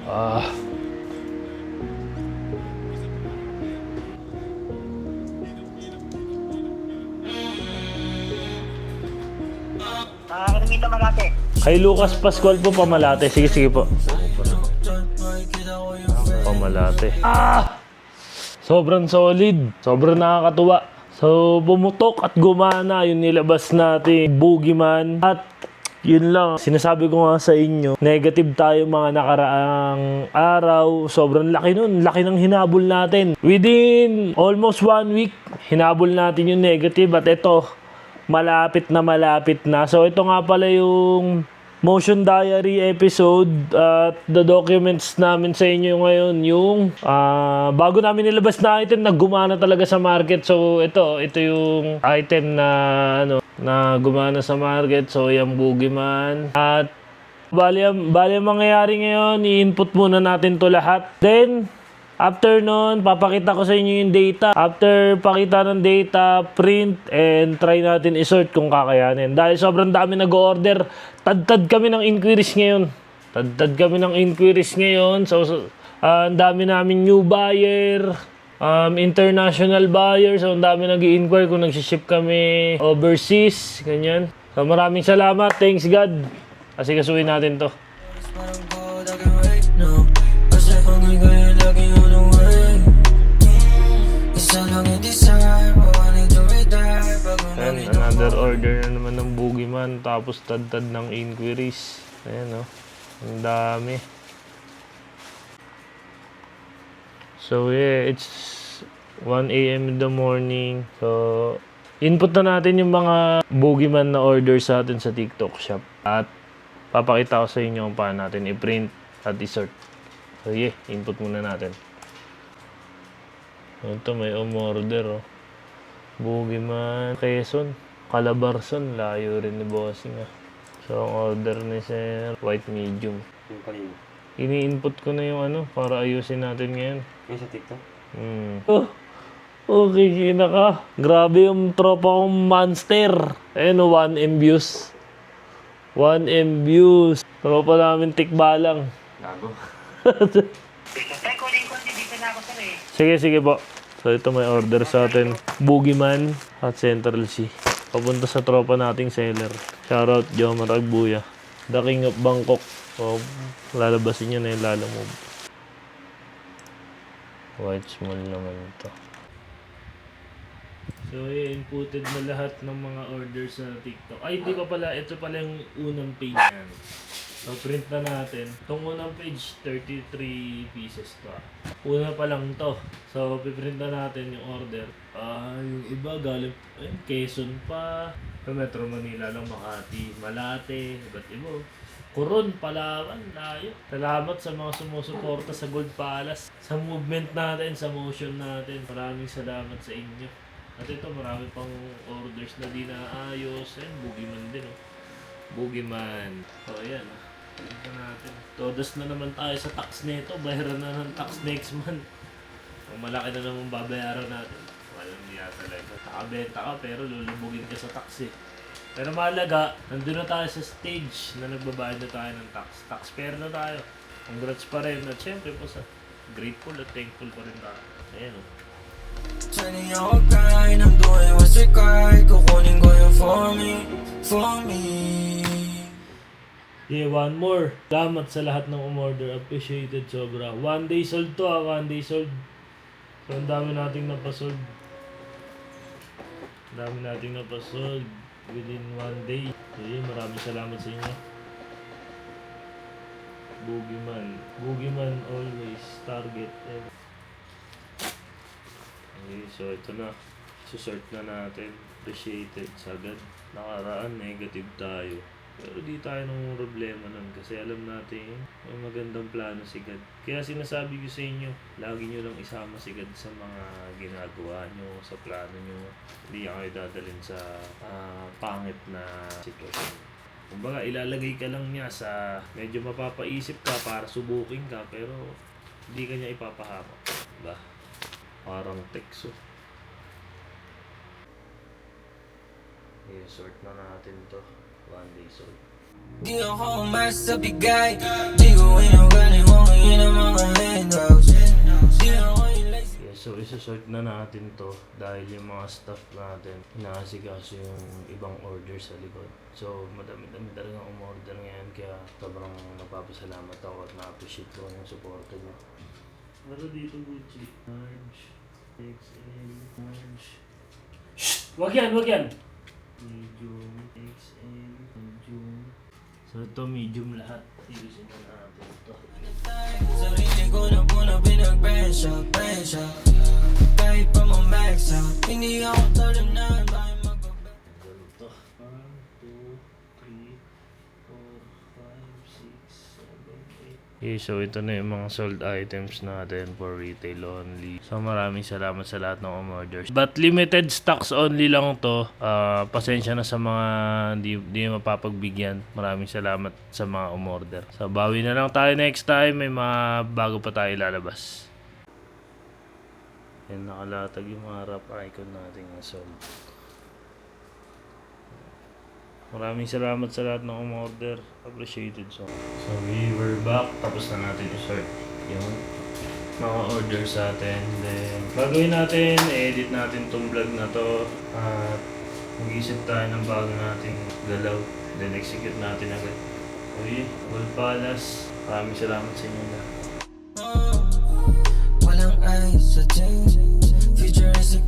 Ah. Ermita Malate. Kay Lucas Pascual po, Pamalate. Sige, sige po. Pamalate. Ah! Sobrang solid. Sobrang nakakatuwa. So, bumutok at gumana yung nilabas natin Boogeyman. At yun lang, sinasabi ko nga sa inyo, negative tayo mga nakaraang araw. Sobrang laki nun. Laki ng hinabol natin. Within almost 1 week, hinabol natin yung negative. At ito, malapit na. So, ito nga pala yung Motion Diary episode at the documents namin sa inyo ngayon. Yung bago namin nilabas na item na gumana talaga sa market. So, ito yung item na na gumana sa market. So, yung Boogeyman. At bali ang mangyayari ngayon, i-input muna natin to lahat. Then, after nun, papakita ko sa inyo yung data. After pakita ng data, print, and try natin i-sort kung kakayanin. Dahil sobrang dami nag-order, tad kami ng inquiries ngayon. So, ang dami namin new buyer, international buyer. So, ang dami nag-i-inquire kung nag-ship kami overseas, ganyan. So, maraming salamat. Thanks God. Kasi kasuhin natin to. And another order na naman ng Boogeyman. Tapos tad ng inquiries. Ayan o. Ang dami. So yeah, it's 1 AM in the morning. So, input na natin yung mga Boogeyman na order sa atin sa TikTok shop. At papakita ko sa inyo kung paano natin i-print at i-sort. So yeah, input muna natin. Ito may umorder oh. Boogeyman, Quezon, Calabarzon, layo rin ni Bossing ah. So ang order ni Sir, white medium. Yung kanina. Ini-input ko na yung para ayusin natin ngayon. Yung sa TikTok? Oh, okay, kina ka. Grabe yung tropa kong monster. Ayun o, 1M views. 1M views. Tropa namin tikbalang. Gago. Sige po. So ito may order sa atin. Boogeyman at Central C. Papunta sa tropa nating seller. Shoutout Jomar Agbuya. The King of Bangkok. O, lalabasin nyo na yung lalamove. White small naman ito. So, inputted na lahat ng mga orders sa TikTok. Ay, hindi pa pala. Ito pala yung unang page yan. So, print na natin. Itong unang page, 33 pieces to. Una pa lang to. So, piprint na natin yung order. Yung iba galing, Quezon pa. Metro Manila lang, Makati, Malate, iba't iba. Coron, Palawan, layo. Salamat sa mga sumusuporta sa Gold Palace. Sa movement natin, sa motion natin. Maraming salamat sa inyo. At ito, marami pang orders na di naayos. Boogeyman din oh. Boogeyman. So, ayan. Ito natin. Todos na naman tayo sa tax nito. Bayaran na ng tax next month. Kung malaki na naman babayaran natin. Walang niya talaga. Nakabenta ka pero lulubugin ka sa tax eh. Pero mahalaga, nandun na tayo sa stage na nagbabayad na tayo ng tax. Taxpayer na tayo. Congrats pa rin. At syempre po sa grateful at thankful pa rin tayo. Ayan o. Turning your grind, I'm doing what's required. Kukunin ko yung for me. Yeah, one more. Salamat sa lahat ng umorder. Appreciated sobra. 1 day sold to 1 day sold. So, ang dami nating napasold. Within 1 day. So, yun, maraming salamat sa inyo. Boogeyman always target. Okay, so ito na. Susort na natin. Appreciated. Sagad. Nakaraan, negative tayo. Pero di tayo nung problema nun kasi alam natin may magandang plano si God. Kaya sinasabi ko sa inyo, lagi nyo lang isama si God sa mga ginagawa nyo, sa plano nyo. Hindi kayo dadalhin sa pangit na sitwasyon. Kumbaga, ilalagay ka lang niya sa medyo mapapaisip ka para subukin ka pero hindi ka niya ipapahamak. Diba? Parang tekso. I-sort na natin to. 1 day sold. Di ako umasa bigay. Di ko inagaling kung isasort na natin to dahil yung mga staff natin inaasikaso yung ibang order sa likod. So, madami-dami talaga umorder ngayon kaya sobrang napapasalamat ako at na-appreciate ko yung support nyo. Pero dito Gucci, large, XL, large. Shhh! Wag yan! Wag yan! Medium, XL, medium. So ito medium lahat. Ayusin na natin ito. Sarili ko na po na pinag-pressure kahit pa ma-max out, hindi ako talunan. Bakit mag-back? Ganito. 1, 2, 3, 4, 5, 6, 7, 8. Okay, so ito na yung mga sold items natin for retail only. So maraming salamat sa lahat ng umorders. But limited stocks only lang to. Pasensya na sa mga di mapapagbigyan. Maraming salamat sa mga umorder. So bawi na lang tayo next time. May mga bago pa tayo lalabas. Yan, nakalatag yung mga wrap icon natin na sold. Maraming salamat sa lahat ng umorder. Appreciated so. So we're back. Tapos na natin i-sort yung mga order sa atin. Then gagawin natin, edit natin tong vlog na to. At mag-isip tayo ng bago nating galaw. Then execute natin agad. Okay, Gold Palace. Maraming salamat sa inyo lahat. Walang eyes sa change, futuristic.